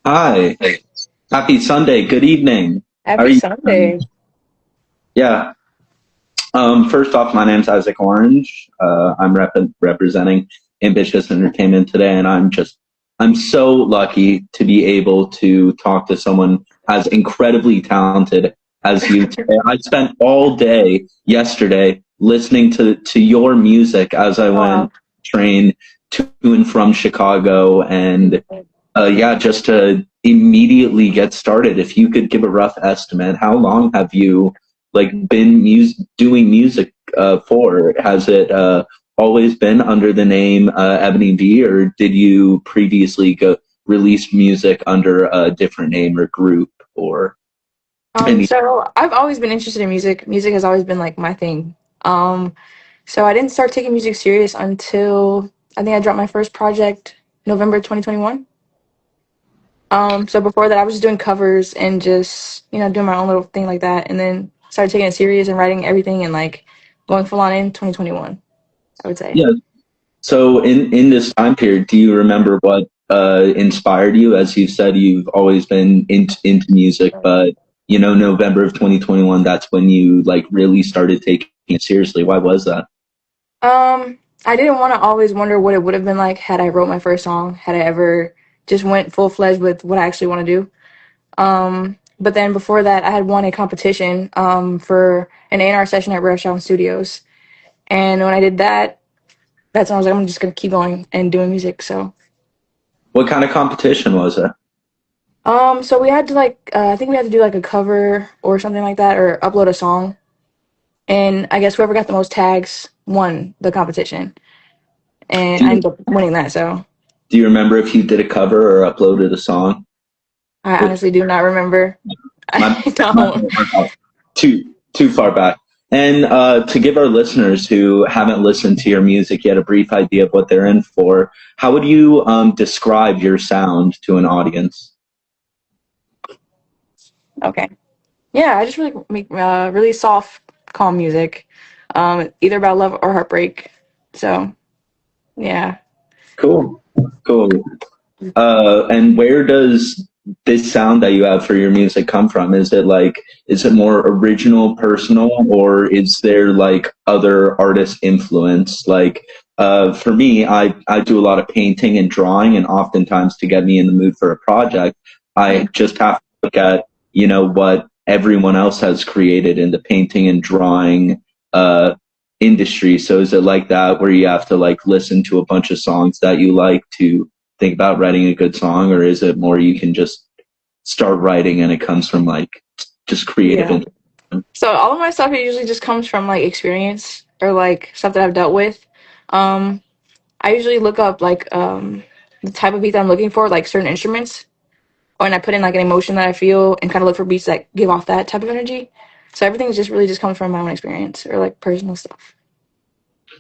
Hi. Happy Sunday. Good evening. How are Happy you doing? Sunday. Yeah. First off, my name's Isaac Orange. I'm representing Ambitious Entertainment today, and I'm so lucky to be able to talk to someone as incredibly talented as you today. I spent all day yesterday listening to your music as I went Wow. train to and from Chicago, and yeah, just to immediately get started, if you could give a rough estimate, how long have you been doing music for? Has it always been under the name Ebony V, or did you previously go release music under a different name or group or any? So I've always been interested in music. Music has always been like my thing. Um, so I didn't start taking music serious until I think I dropped my first project November 2021. So before that I was just doing covers and just, doing my own little thing like that, and then started taking it serious and writing everything and like going full on in 2021, I would say. Yeah. So in this time period, do you remember what inspired you? As you said, you've always been into music, but November of 2021, that's when you really started taking it seriously. Why was that? I didn't want to always wonder what it would have been like had I wrote my first song, had I ever just went full fledged with what I actually want to do. But then before that, I had won a competition for an A&R session at Rare Sound Studios, and when I did that, that's when I was like, I'm just gonna keep going and doing music. What kind of competition was it? So we had to I think we had to do like a cover or something like that, or upload a song, and I guess whoever got the most tags won the competition, and Do I you, ended up winning that. So do you remember if you did a cover or uploaded a song? I With honestly do not remember. my, I my don't. too far back. And to give our listeners who haven't listened to your music yet a brief idea of what they're in for, how would you describe your sound to an audience? Okay. Yeah, I just really make really soft, calm music, either about love or heartbreak. So yeah. Cool, cool. And where does this sound that you have for your music come from? Is it more original, personal, or is there other artist influence? For me, I do a lot of painting and drawing, and oftentimes to get me in the mood for a project, I Mhm. just have to look at, what everyone else has created in the painting and drawing industry. So is it like that where you have to listen to a bunch of songs that you like to think about writing a good song, or is it more you can just start writing and it comes from just creative Yeah. intent? So all of my stuff usually just comes from like experience or like stuff that I've dealt with. Um, I usually look up the type of beat that I'm looking for, like certain instruments, or and I put in like an emotion that I feel and kind of look for beats that give off that type of energy. So everything just really just comes from my own experience or like personal stuff.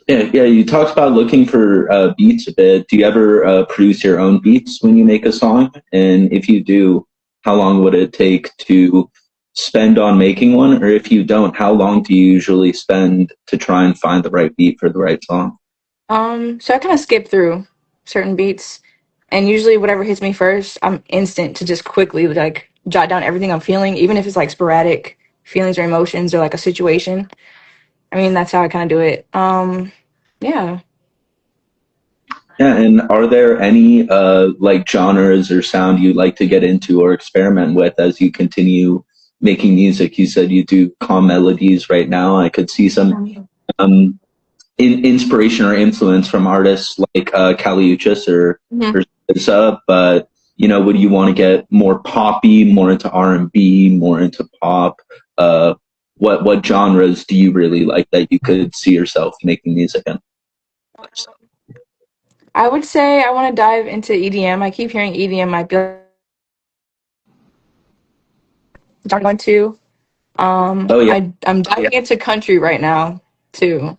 Yeah, yeah. You talked about looking for beats a bit. Do you ever produce your own beats when you make a song? And if you do, how long would it take to spend on making one? Or if you don't, how long do you usually spend to try and find the right beat for the right song? So I kind of skip through certain beats, and usually whatever hits me first, I'm instant to just quickly like jot down everything I'm feeling, even if it's like sporadic feelings or emotions or like a situation. I mean, that's how I kind of do it. Yeah. Yeah, and are there any genres or sound you like to get into or experiment with as you continue making music? You said you do calm melodies right now. I could see some um inspiration or influence from artists like Kali Uchis Mhm. or SZA, but would you want to get more poppy, more into R&B, more into pop? What genres do you really like that you could see yourself making music in? I would say I want to dive into EDM. I keep hearing EDM might be I'm going to. Oh yeah, I'm diving into country right now too.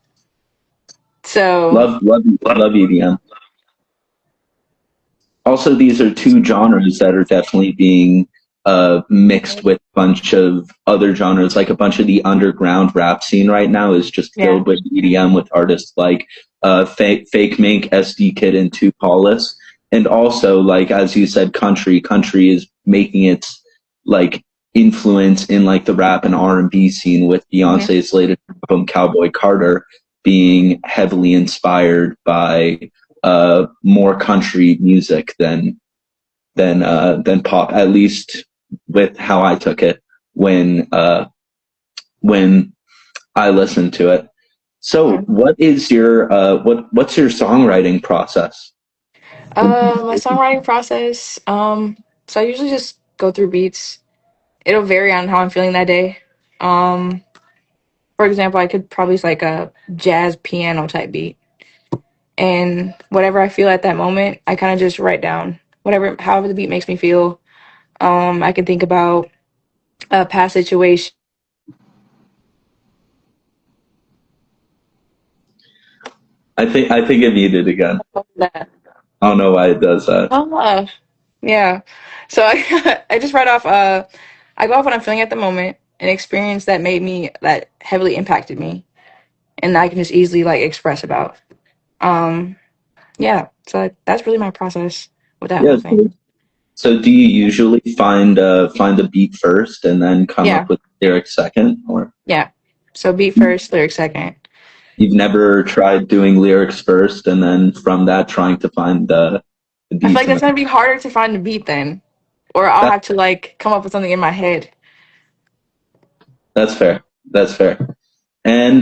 So love EDM. Also, these are two genres that are definitely being mixed with a bunch of other genres. Like a bunch of the underground rap scene right now is just yeah. filled with EDM with artists like Fake Mink, SD Kid, and Two Paulus. and also like as you said, country is making its like influence in like the rap and R&B scene with Mhm. Beyonce's latest album Cowboy Carter being heavily inspired by more country music than pop, at least with how I took it when I listened to it. So Mhm. what is your what's your songwriting process? My songwriting process. So I usually just go through beats. It'll vary on how I'm feeling that day. Um, for example, I could probably use like a jazz piano type beat, and whatever I feel at that moment, I kind of just write down whatever, however the beat makes me feel. I can think about a past situation. I think it muted again. That. I don't know why it does that. Oh, yeah. So I I just write off. I go off what I'm feeling at the moment, an experience that made me that heavily impacted me, and I can just easily like express about. Um, yeah. So that's really my process with that Yeah. whole thing. So do you usually find the beat first and then come Yeah. up with lyrics second, or Yeah. So beat first, lyric second. you've never tried doing lyrics first and then from that trying to find the I feel beat like to that's make gonna be harder to find the beat then, or I'll that? have to like come up with something in my head. That's fair. That's fair. And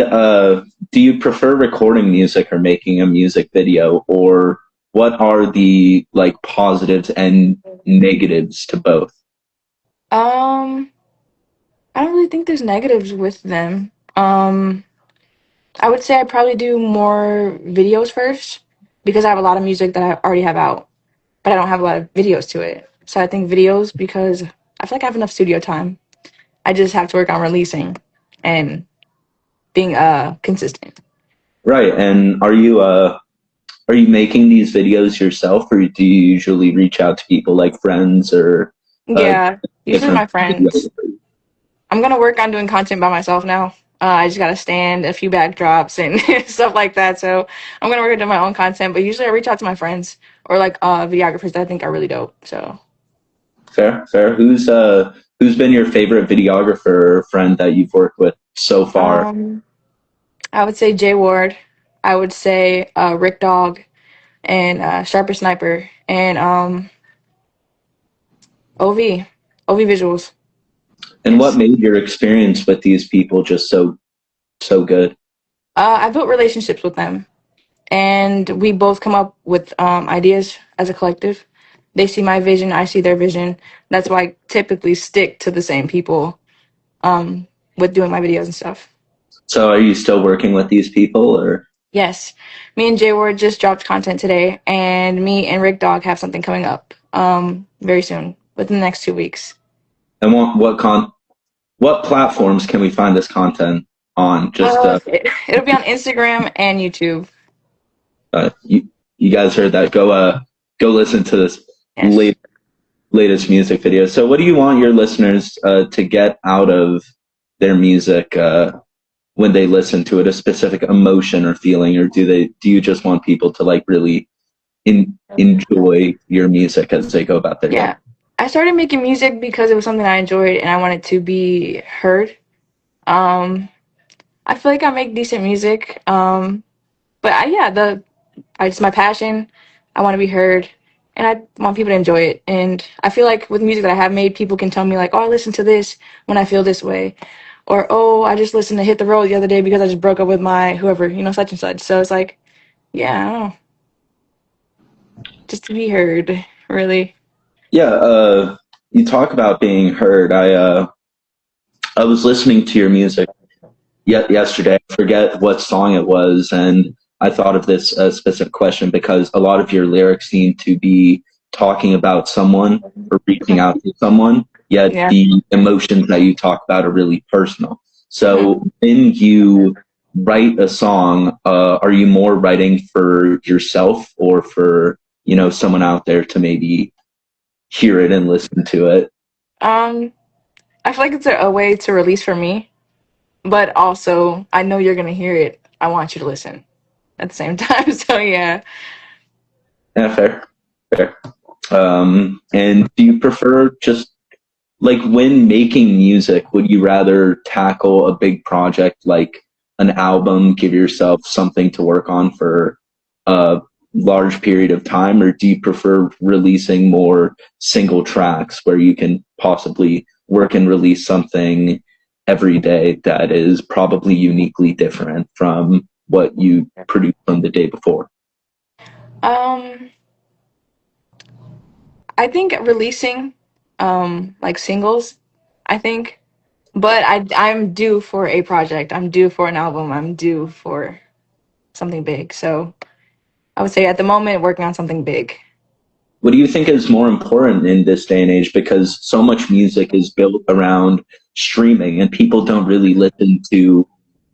do you prefer recording music or making a music video, or what are the like positives and negatives to both? Um, I don't really think there's negatives with them. I would say I probably do more videos first because I have a lot of music that I already have out, but I don't have a lot of videos to it. So I think videos because I feel like I have enough studio time. I just have to work on releasing and being consistent. Right. And are you making these videos yourself, or do you usually reach out to people like friends or uh, Yeah, usually different my friends. videos? I'm gonna work on doing content by myself now. I just gotta stand a few backdrops and stuff like that. So I'm gonna work on doing my own content, but usually I reach out to my friends or like videographers that I think are really dope. So Fair, fair. Who's been your favorite videographer or friend that you've worked with so far? um, I would say Jay Ward. I would say Rick Dog and Sharper Sniper and OV Visuals. And what Yes. made your experience with these people just so good? I built relationships with them, and we both come up with ideas as a collective. They see my vision, I see their vision. That's why I typically stick to the same people um, with doing my videos and stuff. So are you still working with these people, or Yes, me and Jay Ward just dropped content today, and me and Rick Dog have something coming up very soon, within the next 2 weeks. and what platforms can we find this content on? Just It'll be on Instagram and YouTube. you you guys heard that? Go listen to this Yes. late, latest music video. So what do you want your listeners to get out of their music when they listen to it? A specific emotion or feeling, or do you just want people to like really enjoy your music as they go about their day? Yeah. I started making music because it was something I enjoyed and I wanted to be heard. Um, I feel like I make decent music. But yeah, it's my passion. I want to be heard, and I want people to enjoy it. And I feel like with music that I have made, people can tell me like, "Oh, I listen to this when I feel this way," or "Oh, I just listened to Hit the Road the other day because I just broke up with my whoever, such and such." So it's like, yeah, I don't know, just to be heard, really. Yeah, you talk about being heard. I was listening to your music yesterday. I forget what song it was, and I thought of this specific question because a lot of your lyrics seem to be talking about someone or reaching Mhm. out to someone, yet Yeah. the emotions that you talk about are really personal. Hmm. So when you write a song, are you more writing for yourself or for someone out there to maybe hear it and listen to it? Um, I feel like it's a way to release for me, but also I know you're gonna hear it. I want you to listen at the same time. So yeah. Yeah, fair. Fair. And do you prefer just like when making music, would you rather tackle a big project like an album, give yourself something to work on for a large period of time, or do you prefer releasing more single tracks where you can possibly work and release something every day that is probably uniquely different from what you produced from the day before? Um, I think releasing like singles, I think. But I'm due for a project. I'm due for an album. I'm due for something big. So I would say at the moment working on something big. What do you think is more important in this day and age? Because so much music is built around streaming and people don't really listen to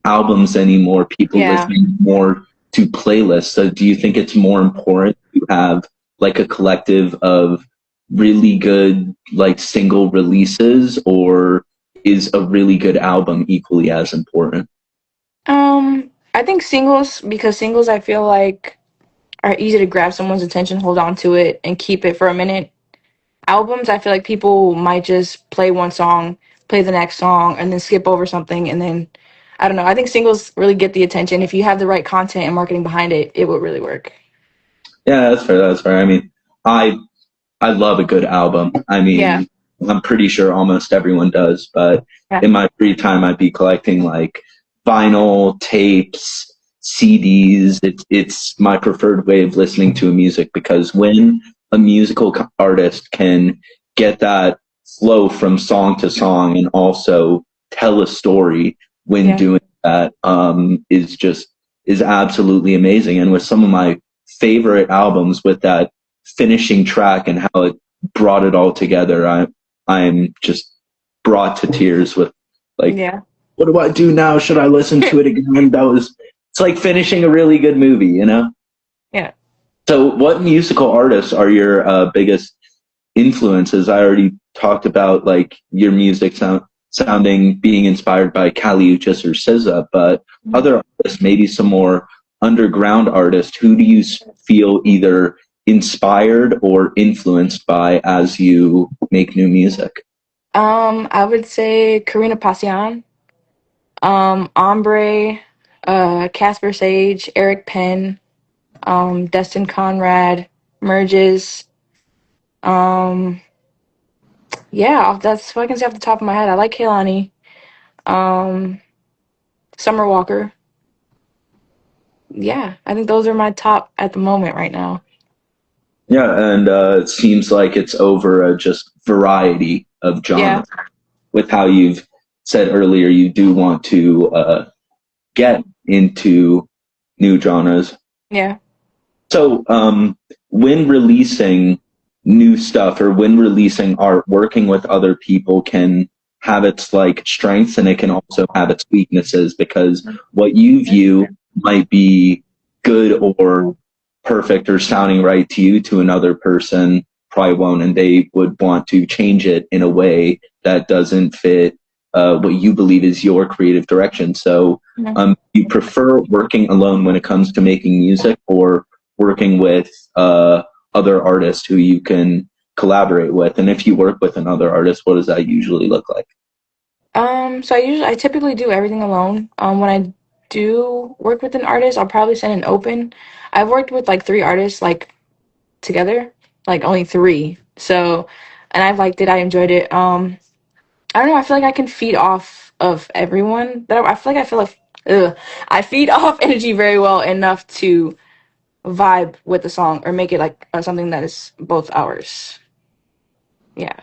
albums anymore. People Yeah. listen more to playlists. So do you think it's more important to have like a collective of really good like single releases, or is a really good album equally as important? I think singles, because singles I feel like are easy to grab someone's attention, hold on to it, and keep it for a minute. Albums, I feel like people might just play one song, play the next song, and then skip over something, and then I don't know. I think singles really get the attention. If you have the right content and marketing behind it, it would really work. Yeah, that's fair. That's fair. I mean, I I love a good album. I Yeah. mean, I'm pretty sure almost everyone does, but Yeah. in my free time, I'd be collecting like vinyl, tapes, CDs. It's my preferred way of listening to music because when a musical artist can get that flow from song to song and also tell a story when Yeah. doing that, is absolutely amazing. And with some of my favorite albums with that finishing track and how it brought it all together, I'm just brought to tears with like, Yeah. what do I do now? Should I listen to it again? It's like finishing a really good movie, you know? Yeah. So what musical artists are your biggest influences? I already talked about like your music sounding being inspired by Kali Uchis or SZA, but Mhm. other artists, maybe some more underground artists, who do you feel either inspired or influenced by as you make new music? I would say Karina Pasian, Ombre, Casper Sage, Eric Penn, Destin Conrad, Merges. Um, yeah, that's what I can say off the top of my head. I like Kehlani, um, Summer Walker. Yeah, I think those are my top at the moment right now. Yeah, and it seems like it's over a just variety of Yeah, genres. With how you've said earlier, you do want to get into new genres. yeah, So, when releasing new stuff or when releasing art, working with other people can have its like strengths and it can also have its weaknesses because what you view might be good or perfect or sounding right to you to another person probably won't, and they would want to change it in a way that doesn't fit what you believe is your creative direction. So, yeah. you prefer working alone when it comes to making music, or working with other artists who you can collaborate with? And if you work with another artist, what does that usually look like? So I typically do everything alone. When I do work with an artist, I'll probably send an open. I've worked with like three artists like together, like only three. So, and I liked it. I enjoyed it. I don't know. I feel like I can feed off of everyone. That I feel like I feed off energy very well enough to vibe with the song or make it like something that is both ours. Yeah.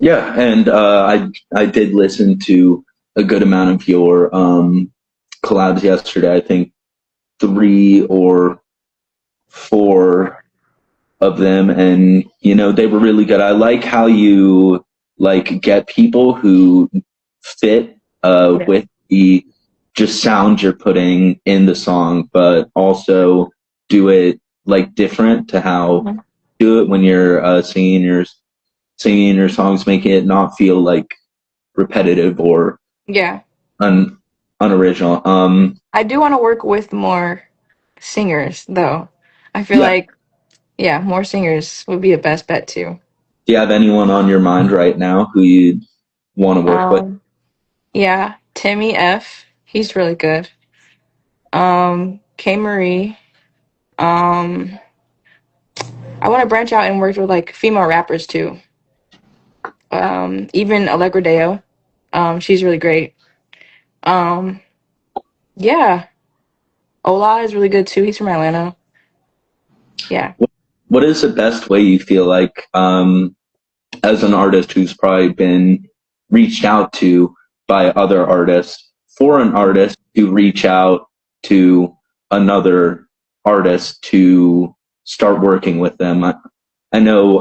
Yeah, and I did listen to a good amount of your collabs yesterday. I think three or four of them, and they were really good. I like how you like get people who fit Yeah. with the just sound you're putting in the song, but also do it like different to how Mhm. do it when you're singing your songs, making it not feel like repetitive or Yeah. un unoriginal. I do want to work with more singers though. I feel Yeah, like Yeah, more singers would be the best bet too. Do you have anyone on your mind right now who you want to work with? Um, yeah, Timmy F. He's really good. K Marie. Um, I want to branch out and work with like female rappers too. Even Allegra Deo. She's really great. Um, yeah, Ola is really good too. He's from Atlanta. Yeah. What is the best way you feel like, as an artist who's probably been reached out to by other artists, for an artist to reach out to another artist to start working with them? I know,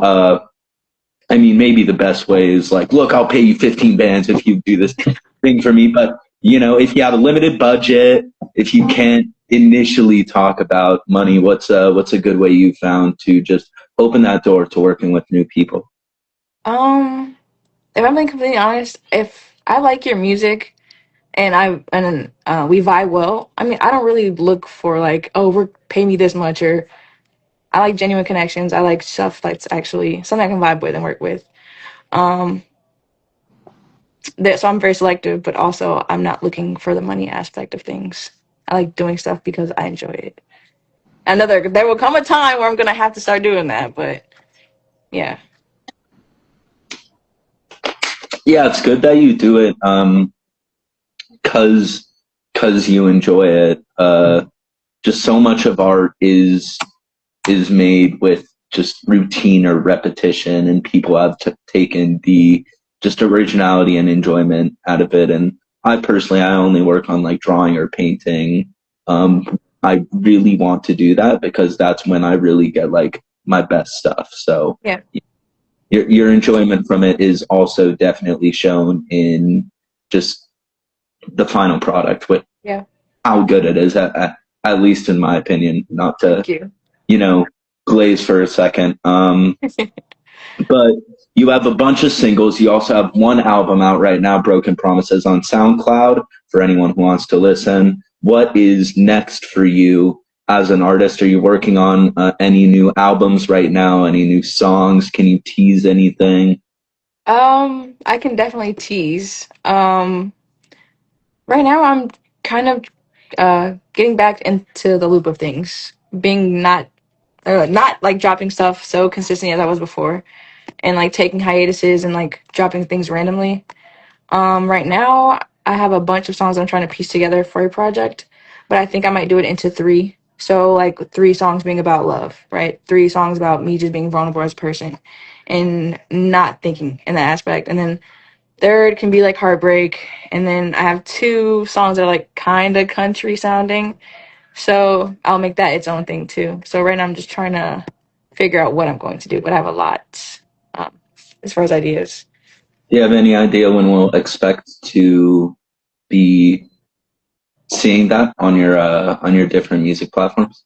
I mean, maybe the best way is like, look, I'll pay you 15 bands if you do this thing for me. But, you know, if you have a limited budget, if you can't initially talk about money, what's a good way you found to just open that door to working with new people? Um, if I'm being completely honest, if I like your music we vibe well, I mean, I don't really look for like, oh, we're pay me this much, or I like genuine connections. I like stuff that's actually something I can vibe with and work with. Um, so I'm very selective, but also I'm not looking for the money aspect of things. I like doing stuff because I enjoy it. There will come a time where I'm gonna have to start doing that, but yeah. Yeah, it's good that you do it, cause you enjoy it. Just so much of art is made with just routine or repetition, and people have taken the just originality and enjoyment out of it. And I personally, I only work on like drawing or painting. I really want to do that because that's when I really get like my best stuff. So Yeah. your enjoyment from it is also definitely shown in just the final product with Yeah. how good it is, at least in my opinion. Not to, Thank you. you know, glaze for a second. But you have a bunch of singles. You also have one album out right now, Broken Promises, on SoundCloud for anyone who wants to listen. What is next for you as an artist? Are you working on any new albums right now? Any new songs? Can you tease anything? I can definitely tease. Right now I'm kind of getting back into the loop of things, being not like dropping stuff so consistently as I was before, and like taking hiatuses and like dropping things randomly. Right now I have a bunch of songs I'm trying to piece together for a project, but I think I might do it into three. So like three songs being about love, right? Three songs about me just being vulnerable as a person and not thinking in that aspect. And then third can be like heartbreak. And then I have two songs that are like kind of country sounding. So I'll make that its own thing too. So right now I'm just trying to figure out what I'm going to do, but I have a lot um, as far as ideas. Do you have any idea when we'll expect to be seeing that on your different music platforms?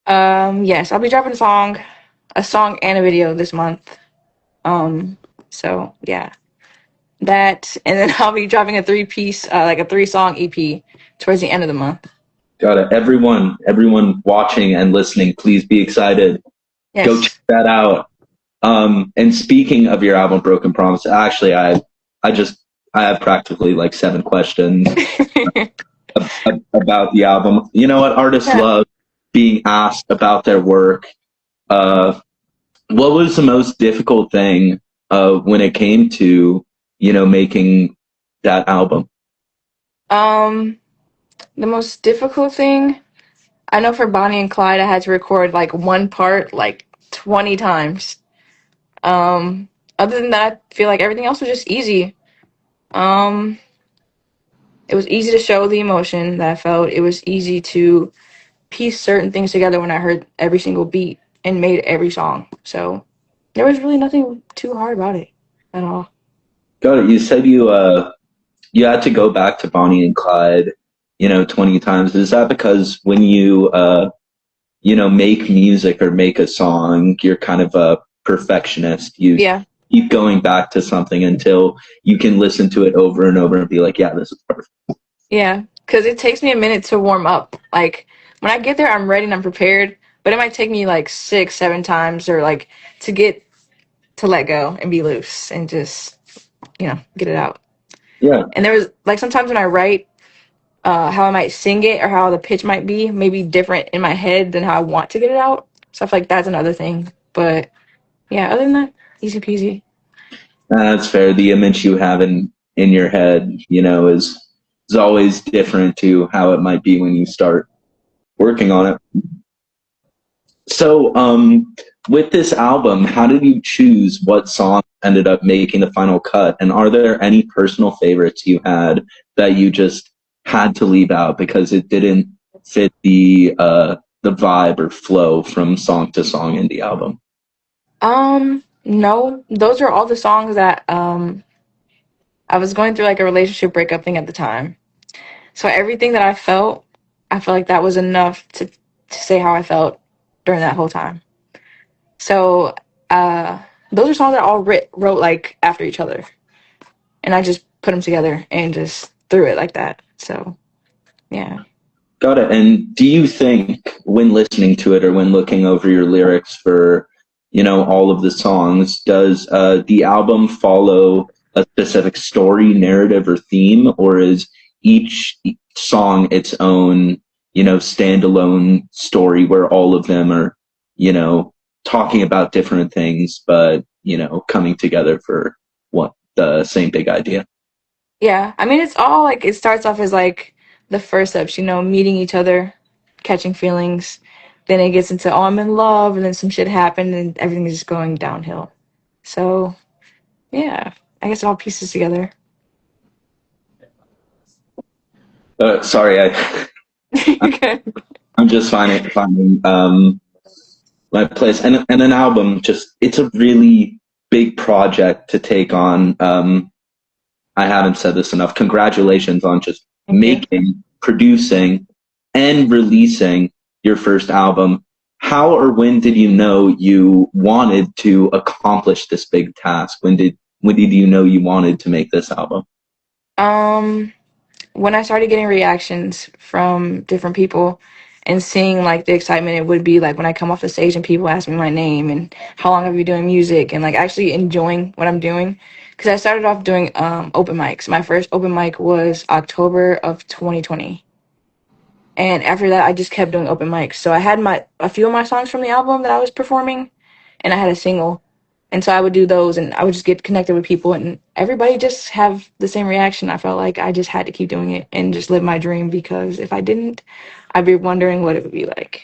Yes, I'll be dropping a song and a video this month. So yeah, that, and then I'll be dropping a three-piece, like a three-song EP towards the end of the month. Got it. Everyone watching and listening, please be excited. Go check Yes. that out. And speaking of your album, Broken Promise, actually, I just I have practically like 7 questions about the album. You know what? Artists Yeah. love being asked about their work. Uh, what was the most difficult thing when it came to making that album? Um, the most difficult thing, I know for Bonnie and Clyde, I had to record like one part like 20 times. Um, Other than that, I feel like everything else was just easy. Um, it was easy to show the emotion that I felt. It was easy to piece certain things together when I heard every single beat and made every song. So there was really nothing too hard about it at all. Got it. You said you had to go back to Bonnie and Clyde, 20 times. Is that because when you make music or make a song, you're kind of a perfectionist. You Yeah, keep going back to something until you can listen to it over and over and be like, yeah, this is perfect. yeah, because it takes me a minute to warm up. Like when I get there, I'm ready and I'm prepared. but it might take me like 6, 7 times or like to get to let go and be loose and just, get it out. Yeah. And there was like sometimes when I write, how I might sing it or how the pitch might be maybe different in my head than how I want to get it out. So I feel like that's another thing. But yeah, other than that, easy peasy. That's fair. The image you have in your head, is always different to how it might be when you start working on it. So, with this album, how did you choose what song ended up making the final cut? And are there any personal favorites you had that you just had to leave out because it didn't fit the vibe or flow from song to song in the album? No, those are all the songs that I was going through like a relationship breakup thing at the time. So everything that I felt like that was enough to say how I felt during that whole time. So uh, those are songs that I all wrote like after each other, and I just put them together and just threw it like that. So yeah. Got it. And do you think when listening to it or when looking over your lyrics for, all of the songs, does the album follow a specific story, narrative, or theme, or is each song its own, standalone story where all of them are, talking about different things, but, coming together for what the same big idea? Yeah, I mean, it's all like it starts off as like the first steps, meeting each other, catching feelings. Then it gets into, oh, I'm in love, and then some shit happened, and everything is just going downhill. So, yeah, I guess it all pieces together. Sorry, I Okay. I'm just finding my place and an album. Just it's a really big project to take on. I haven't said this enough. Congratulations on just Thank you. making, producing, and releasing your first album. How or when did you know you wanted to accomplish this big task? When did you know you wanted to make this album? Um, when I started getting reactions from different people and seeing like the excitement it would be like when I come off the stage and people ask me my name and how long have you doing music and like actually enjoying what I'm doing. Because I started off doing open mics. My first open mic was October of 2020. And after that, I just kept doing open mics. So I had a few of my songs from the album that I was performing, and I had a single. And so I would do those, and I would just get connected with people, and everybody just have the same reaction. I felt like I just had to keep doing it and just live my dream because if I didn't, I'd be wondering what it would be like.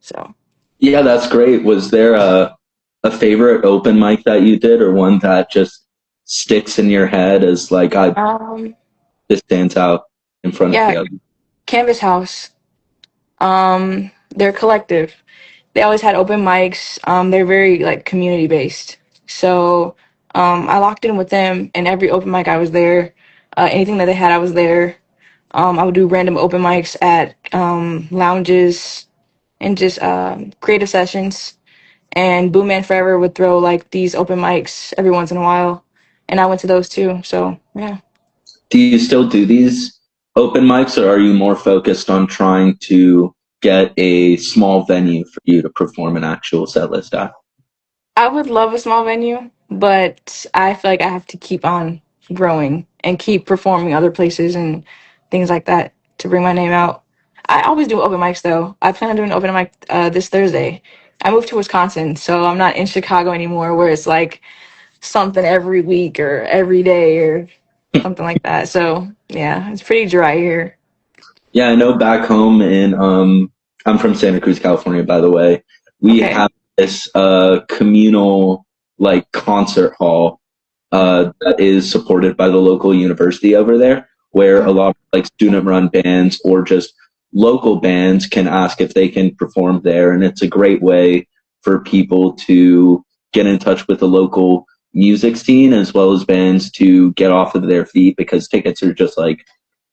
So Yeah, that's great. Was there a favorite open mic that you did, or one that just sticks in your head as like I um, this stands out in front of yeah, the other? Canvas House. They're collective. They always had open mics. They're very like community based. So I locked in with them, and every open mic I was there. Anything that they had, I was there. I would do random open mics at lounges and just creative sessions. And Boom Man Forever would throw like these open mics every once in a while, and I went to those too. So yeah. Do you still do these open mics, or are you more focused on trying to get a small venue for you to perform an actual set list at? I would love a small venue, but I feel like I have to keep on growing and keep performing other places and things like that to bring my name out. I always do open mics though. I plan on doing an open mic this Thursday. I moved to Wisconsin, so I'm not in Chicago anymore where it's like something every week or every day or something like that. So yeah, it's pretty dry here. Yeah, I know back home I'm from Santa Cruz, California, by the way. We Okay. have this communal like concert hall that is supported by the local university over there, where a lot of like student run bands or just local bands can ask if they can perform there. And it's a great way for people to get in touch with the local music scene as well as bands to get off of their feet because tickets are just like,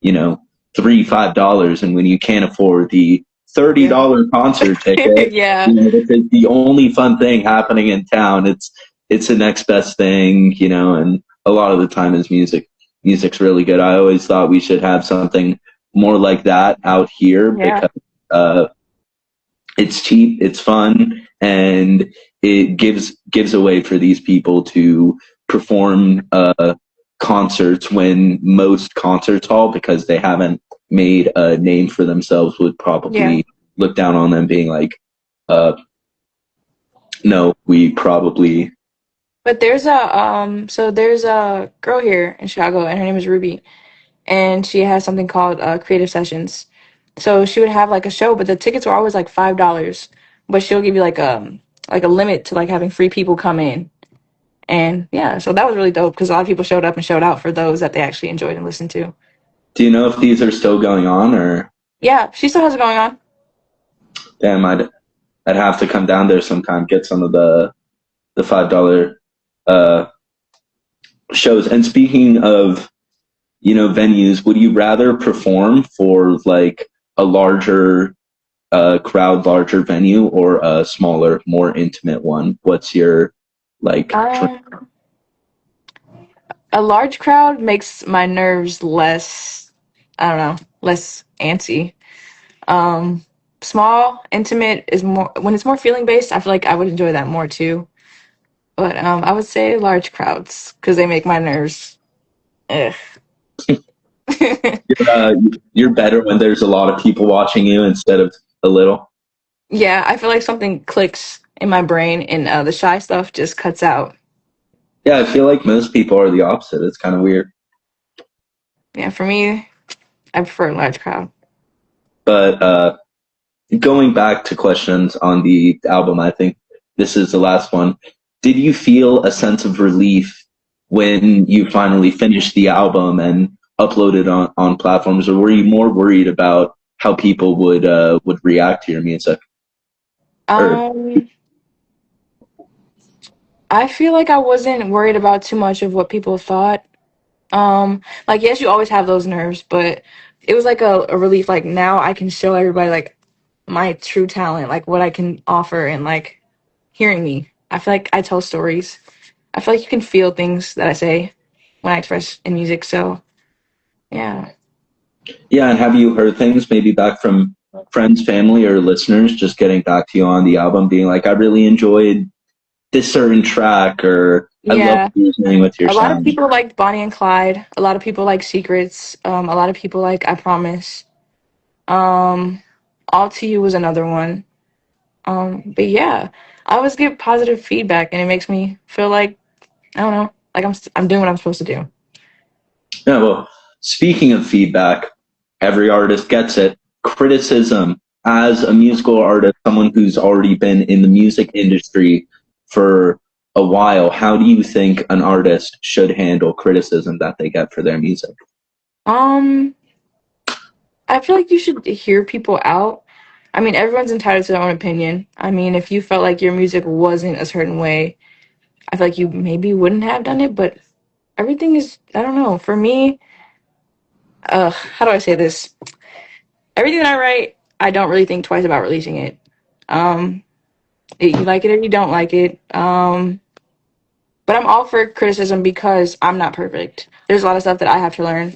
you know, $3, $5. And when you can't afford the Yeah. $30 concert ticket, Yeah. this is the only fun thing happening in town. It's the next best thing, and a lot of the time is music. Music's really good. I always thought we should have something more like that out here Yeah. because uh, it's cheap, it's fun, and it gives a way for these people to perform concerts when most concerts hall, because they haven't made a name for themselves, would Yeah. probably look down on them, being like, no, we probably. But there's a girl here in Chicago, and her name is Ruby, and she has something called Creative Sessions. So she would have like a show, but the tickets were always like $5. But she'll give you like a limit to like having free people come in. And yeah, so that was really dope because a lot of people showed up and showed out for those that they actually enjoyed and listened to. Do you know if these are still going on, or Yeah, she still has it going on. damn, I'd have to come down there sometime, get some of the $5 uh shows. And speaking of, venues, would you rather perform for like a larger crowd, larger venue, or a smaller, more intimate one? What's your like? Um, a large crowd makes my nerves less, I don't know, less antsy. Um, Small, intimate is more when it's more feeling based. I feel like I would enjoy that more too. But I would say large crowds because they make my nerves. Ugh. Uh, you're better when there's a lot of people watching you instead of a little. Yeah, I feel like something clicks in my brain, and the shy stuff just cuts out. Yeah, I feel like most people are the opposite. It's kind of weird. Yeah, for me, I prefer a large crowd. But going back to questions on the album, I think this is the last one. Did you feel a sense of relief when you finally finished the album and uploaded on platforms, or were you more worried about how people would react to your music? Or Um, I feel like I wasn't worried about too much of what people thought. Like yes, you always have those nerves, but it was like a relief. Like now I can show everybody like my true talent, like what I can offer, and like hearing me. I feel like I tell stories. I feel like you can feel things that I say when I express in music. So yeah. yeah, and have you heard things maybe back from friends, family, or listeners just getting back to you on the album, being like, I really enjoyed this certain track, or I love Yeah. what you're doing with your A lot of sound? people liked Bonnie and Clyde. A lot of people like Secrets. A lot of people like I Promise. Um, All to You was another one. But yeah, I always get positive feedback, and it makes me feel like I don't know, like I'm doing what I'm supposed to do. Yeah, well, speaking of feedback, every artist gets it. Criticism, as a musical artist, someone who's already been in the music industry for a while, how do you think an artist should handle criticism that they get for their music? Um, I feel like you should hear people out. I mean, everyone's entitled to their own opinion. I mean, if you felt like your music wasn't a certain way, I feel like you maybe wouldn't have done it. But everything is, I don't know. For me, how do I say this? Everything that I write, I don't really think twice about releasing it. Um, you like it or you don't like it. But I'm all for criticism because I'm not perfect. There's a lot of stuff that I have to learn.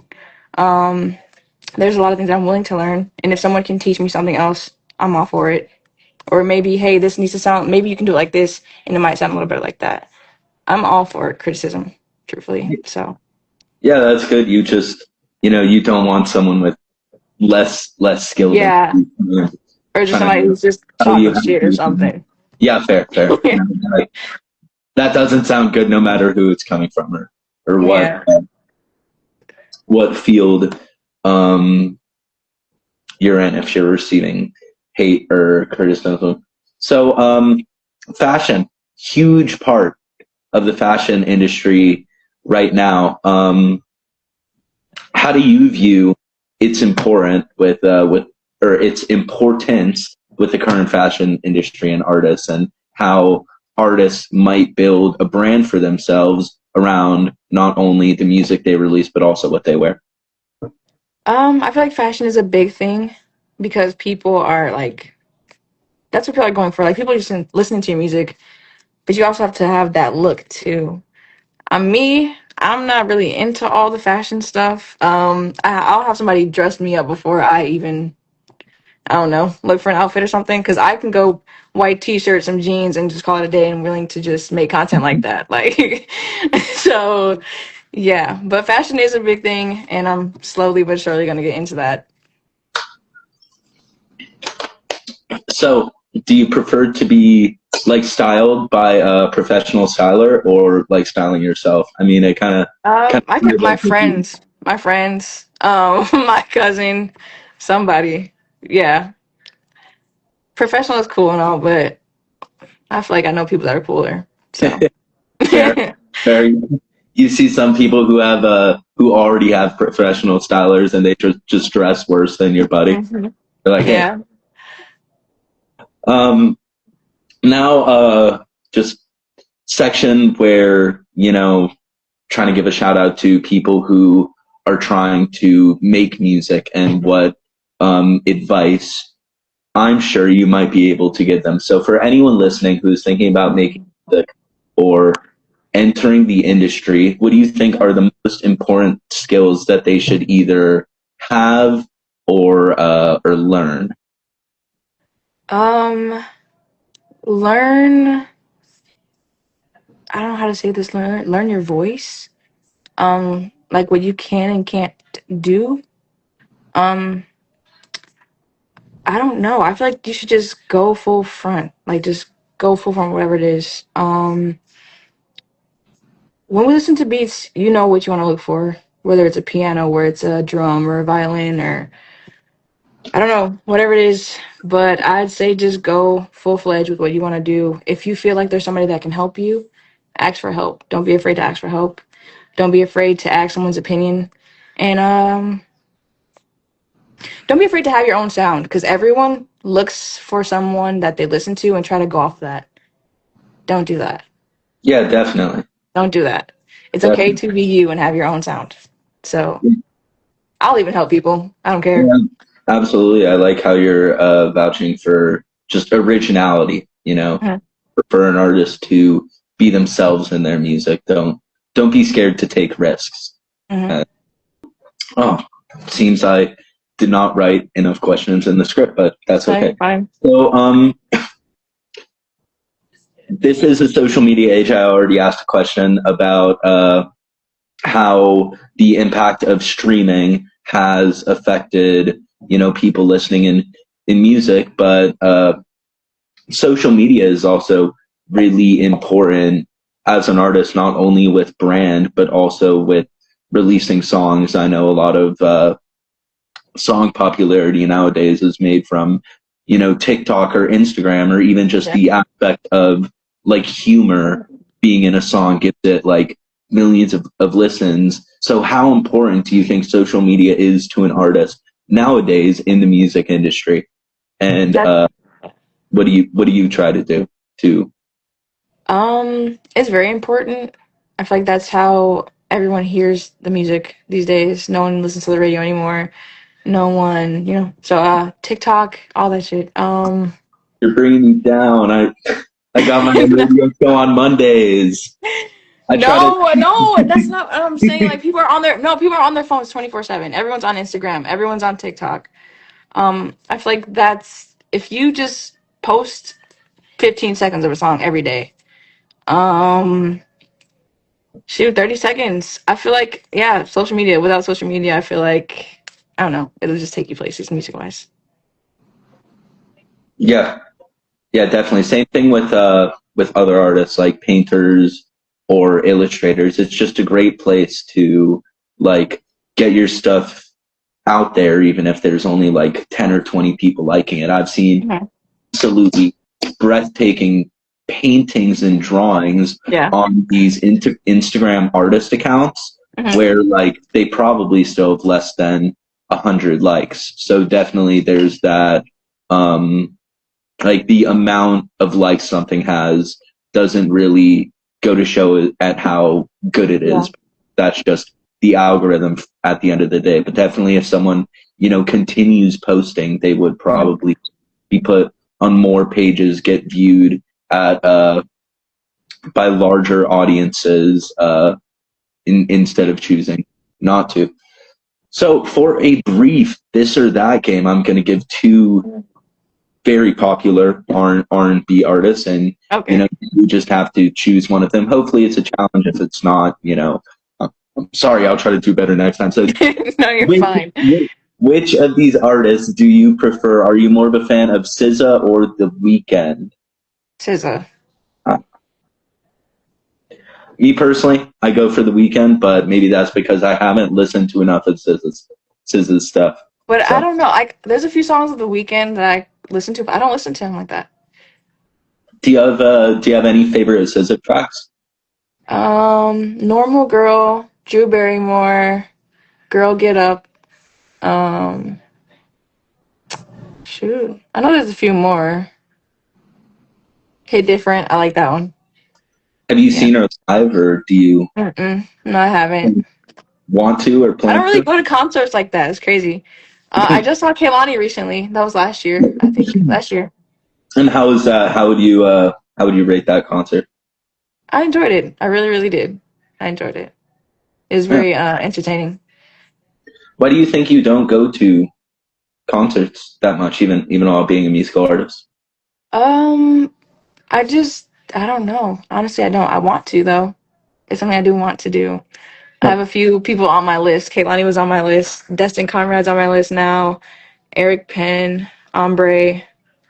Um, there's a lot of things I'm willing to learn, and if someone can teach me something else, I'm all for it. Or maybe, hey, this needs to sound. Maybe you can do it like this, and it might sound a little bit like that. I'm all for criticism, truthfully. So Yeah, that's good. You just, you don't want someone with less skill than yeah, you, or just trying somebody to who's just tell you talking how to shit or do something. something. Yeah, fair. Like, that doesn't sound good, no matter who it's coming from, or Yeah. what field um, you're in, if you're receiving hate or criticism. So, fashion, huge part of the fashion industry right now. How do you view its important with or its importance with the current fashion industry and artists, and how artists might build a brand for themselves around not only the music they release but also what they wear? I feel like fashion is a big thing because people are like, that's what people are going for. Like people are just listening to your music, but you also have to have that look too. I'm not really into all the fashion stuff. I'll have somebody dress me up before I even I don't know, look for an outfit or something. Because I can go white t-shirt, some jeans, and just call it a day. And willing to just make content like that. Like, so yeah. But fashion is a big thing, and I'm slowly but surely gonna get into that. So, do you prefer to be like styled by a professional styler or like styling yourself? I mean, it I get my friends, my cousin, somebody. Yeah, professional is cool and all, but I feel like I know people that are cooler. So. fair, fair. You see some people who have who already have professional stylers and they just dress worse than your buddy. Mhm. They're like, hey. Yeah. Um, now, just section where trying to give a shout out to people who are trying to make music and what advice I'm sure you might be able to give them. So for anyone listening who's thinking about making music or entering the industry, what do you think are the most important skills that they should either have or learn? Learn. I don't know how to say this. Learn your voice. Like what you can and can't do. Um, I don't know. I feel like you should just go full front. Like just go full front, whatever it is. When we listen to beats, you know what you want to look for. Whether it's a piano, where it's a drum or a violin, or I don't know, whatever it is. But I'd say just go full fledged with what you want to do. If you feel like there's somebody that can help you, ask for help. Don't be afraid to ask for help. Don't be afraid to ask someone's opinion. And don't be afraid to have your own sound because everyone looks for someone that they listen to and try to go off that. Don't do that. Yeah, definitely. Don't do that. It's okay Definitely. to be you and have your own sound. So I'll even help people. I don't care. Yeah, absolutely. I like how you're vouching for just originality, Mhm. for an artist to be themselves in their music. Don't be scared to take risks. Mhm. Uh, oh, seems I did not write enough questions in the script, but that's Fine, okay. fine. So, this is a social media age. I already asked a question about how the impact of streaming has affected, people listening in music, but social media is also really important as an artist, not only with brand, but also with releasing songs. I know a lot of song popularity nowadays is made from, TikTok or Instagram, or even just Yeah. the aspect of like humor being in a song gives it like millions of listens. So how important do you think social media is to an artist nowadays in the music industry? And That what do you try to do to it's very important. I feel like that's how everyone hears the music these days. No one listens to the radio anymore. No one, So TikTok, all that shit. you're bringing me down. I got my radio show on Mondays. I try to No, that's not what I'm saying. Like people are on their phones 24/7. Everyone's on Instagram, everyone's on TikTok. I feel like that's if you just post 15 seconds of a song every day. Um, shoot, 30 seconds. I feel like yeah, social media. Without social media, I feel like I don't know, it'll just take you places music wise. yeah. Yeah, definitely. Same thing with other artists like painters or illustrators. It's just a great place to like get your stuff out there, even if there's only like 10 or 20 people liking it. I've seen Mhm. absolutely breathtaking paintings and drawings Yeah. on these Instagram artist accounts Mhm. where like they probably still have less than 100 likes. So definitely there's that um like the amount of likes something has doesn't really go to show at how good it Yeah. is. That's just the algorithm at the end of the day. But definitely if someone, continues posting, they would Mhm. probably be put on more pages, get viewed at by larger audiences instead of choosing not to. So for a brief this or that game, I'm going to give two very popular R&B artists, and Okay. you just have to choose one of them. Hopefully, it's a challenge. If it's not, I'm sorry. I'll try to do better next time. So, No, you're which, fine. which of these artists do you prefer? Are you more of a fan of SZA or The Weeknd? SZA. Uh, Me personally, I go for The Weeknd, but maybe that's because I haven't listened to enough of SZA's stuff. But I So, don't know. There's a few songs of The Weeknd that I listen to, but I don't listen to him like that. do you have any favorite SZA tracks? Normal Girl, Drew Barrymore, Girl Get Up. Um, shoot, I know there's a few more. Hit Different. I like that one. Have you Yeah. seen her live, or do you No, I haven't. want to or I don't plan really to? go to concerts like that. It's crazy. I just saw Kehlani recently. That was last year, I think. Last year. And how is that? How would you rate that concert? I enjoyed it. I really, really did. I enjoyed it. It was Yeah. very entertaining. Why do you think you don't go to concerts that much, even while being a musical artist? Um, I don't know. Honestly, I don't. I want to though. It's something I do want to do. I Huh. have a few people on my list. Kehlani was on my list. Destin Conrad's on my list now. Eric Penn, Ombre,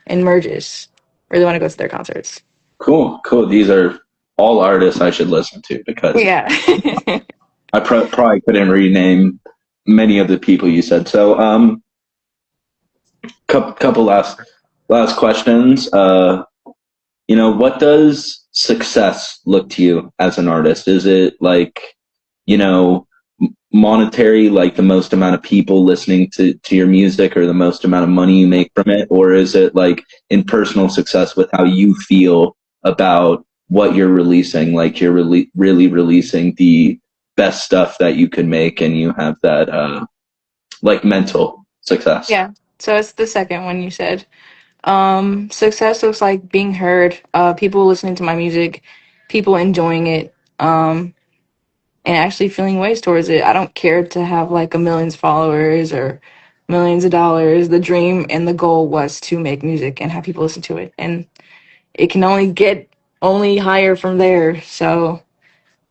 and Merges. Really want to go to their concerts. Cool, cool. These are all artists I should listen to because Yeah. I probably couldn't rename many of the people you said. So, couple last questions. What does success look to you as an artist? Is it like, monetary, like the most amount of people listening to your music or the most amount of money you make from it? Or is it like in personal success with how you feel about what you're releasing? Like you're really releasing the best stuff that you could make and you have that, like mental success. Yeah. So it's the second one you said. Success looks like being heard, people listening to my music, people enjoying it, and actually feeling ways towards it. I don't care to have like a millions followers or millions of dollars. The dream and the goal was to make music and have people listen to it. And it can only get only higher from there. So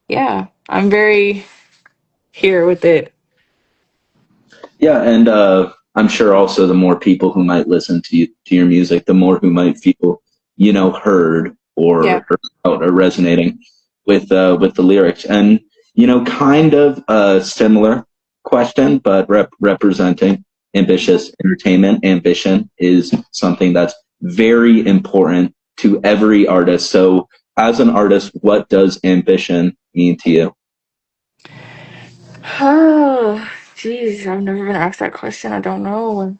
yeah, I'm very here with it. Yeah, and I'm sure also the more people who might listen to your music, the more who might feel, heard Yeah. or resonating with the lyrics. And kind of a similar question, but representing ambitious entertainment. Ambition is something that's very important to every artist. So, as an artist, what does ambition mean to you? Oh, jeez, I've never been asked that question. I don't know.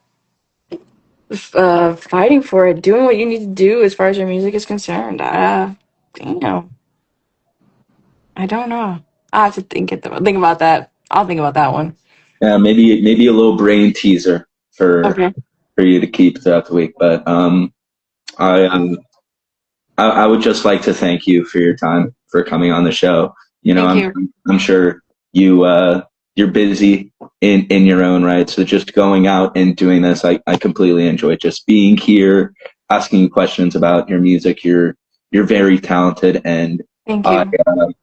Fighting for it, doing what you need to do as far as your music is concerned. Damn, I don't know. I have to think about that. I'll think about that one. Maybe a little brain teaser for Okay. for you to keep throughout the week. But I, um, I would just like to thank you for your time for coming on the show. Thank I'm you. I'm sure you're busy in your own right. So just going out and doing this, I completely enjoy just being here, asking you questions about your music. You're very talented, and Thank I you.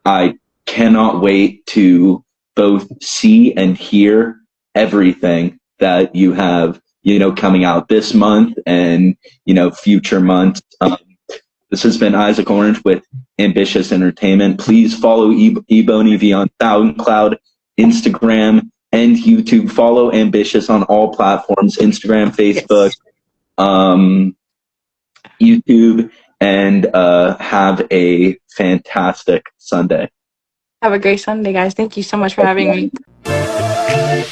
I cannot wait to both see and hear everything that you have, coming out this month and, future months. This has been Isaac Orange with Ambitious Entertainment. Please follow Ebony V on SoundCloud, Instagram, and YouTube. Follow Ambitious on all platforms, Instagram, Facebook, Yes. um, YouTube, and have a fantastic Sunday. Have a great Sunday, guys. Thank you so much for having me.